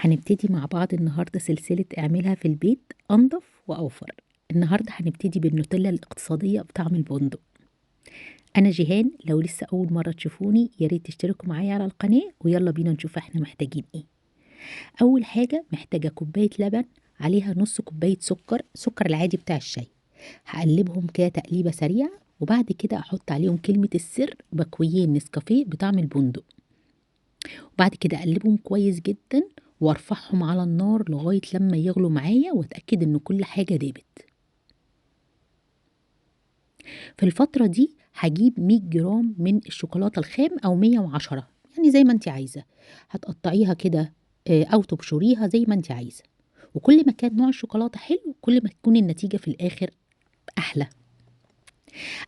هنبتدي مع بعض النهاردة سلسلة اعملها في البيت أنضف وأوفر. النهاردة هنبتدي بالنوتيلا الاقتصادية بطعم البندق. أنا جيهان، لو لسه أول مرة تشوفوني ياريت تشتركوا معايا على القناة، ويلا بينا نشوف احنا محتاجين ايه. أول حاجة محتاجة كوباية لبن، عليها نص كوباية سكر العادي بتاع الشاي. هقلبهم كده تقليبة سريعة، وبعد كده أحط عليهم كلمة السر بكويين نسكافيه بطعم البندق، وبعد كده اقلبهم كويس جدا وارفعهم على النار لغاية لما يغلوا معايا واتأكد ان كل حاجة دابت. في الفترة دي هجيب 100 جرام من الشوكولاتة الخام او 110، يعني زي ما انت عايزة. هتقطعيها كده او تبشريها زي ما انت عايزة، وكل ما كان نوع الشوكولاتة حلو كل ما تكون النتيجة في الاخر احلى.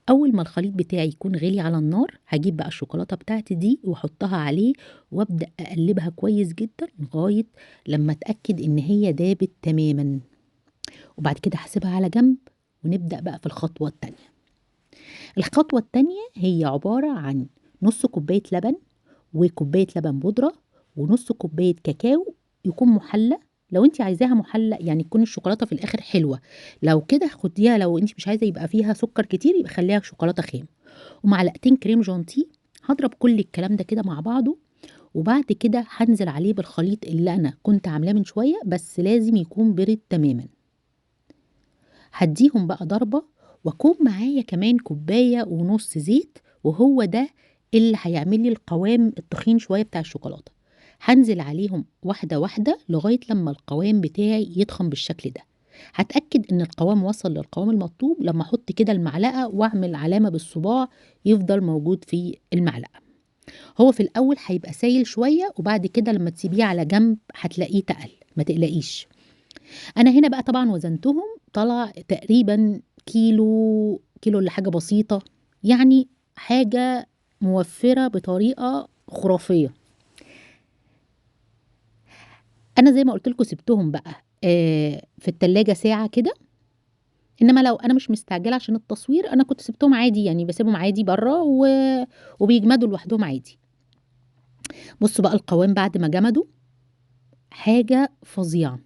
اول ما الخليط بتاعي يكون غلي على النار، هجيب بقى الشوكولاته بتاعتي دي واحطها عليه، وابدا اقلبها كويس جدا لغايه لما اتاكد ان هي دابت تماما، وبعد كده هسيبها على جنب. ونبدا بقى في الخطوه التانية. الخطوه التانية هي عباره عن نص كوبايه لبن، وكوبايه لبن بودره، ونص كوبايه كاكاو يكون محلى. لو انت عايزاها محلى يعني تكون الشوكولاته في الاخر حلوه، لو كده خديها. لو انت مش عايزه يبقى فيها سكر كتير يبقى خليها شوكولاته خام، ومعلقتين كريم جانتيه. هضرب كل الكلام ده كده مع بعضه، وبعد كده هنزل عليه بالخليط اللي انا كنت عاملاه من شويه، بس لازم يكون برد تماما. هديهم بقى ضربه، واكون معايا كمان كوبايه ونص زيت، وهو ده اللي هيعمل لي القوام التخين شويه بتاع الشوكولاته. هنزل عليهم واحده واحده لغايه لما القوام بتاعي يتخن بالشكل ده. هتأكد ان القوام وصل للقوام المطلوب لما احط كده المعلقه واعمل علامه بالصباع يفضل موجود في المعلقه. هو في الاول هيبقى سايل شويه، وبعد كده لما تسيبيه على جنب هتلاقيه تقل، ما تقلقيش. انا هنا بقى طبعا وزنتهم، طلع تقريبا كيلو الا حاجه بسيطه، يعني حاجه موفره بطريقه خرافيه. انا زي ما قلت لكم سبتهم بقى في التلاجة ساعه كده. انما لو انا مش مستعجله عشان التصوير انا كنت سبتهم عادي، يعني بسيبهم عادي بره وبيجمدوا لوحدهم عادي. بصوا بقى القوام بعد ما جمدوا، حاجه فظيعه.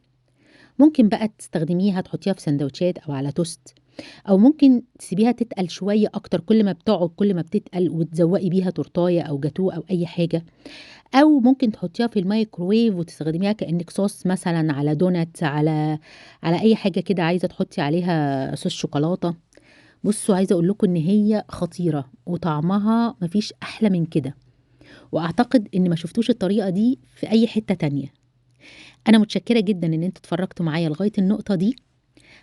ممكن بقى تستخدميها تحطيها في سندوتشات او على توست، او ممكن تسيبيها تتقل شويه اكتر. كل ما بتقعد كل ما بتتقل، وتزوقي بيها تورتايه او جاتوه او اي حاجه. او ممكن تحطيها في الميكروويف وتستخدميها كانك صوص مثلا على دونات، على اي حاجه كده عايزه تحطي عليها صوص شوكولاته. بصوا عايزه اقول لكم ان هي خطيره وطعمها مفيش احلى من كده، واعتقد ان ما شفتوش الطريقه دي في اي حته تانية. انا متشكره جدا ان انتوا اتفرجتوا معايا لغايه النقطه دي.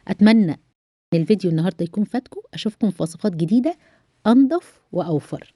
اتمنى ان الفيديو النهارده يكون فاتكم. اشوفكم في وصفات جديده انضف واوفر.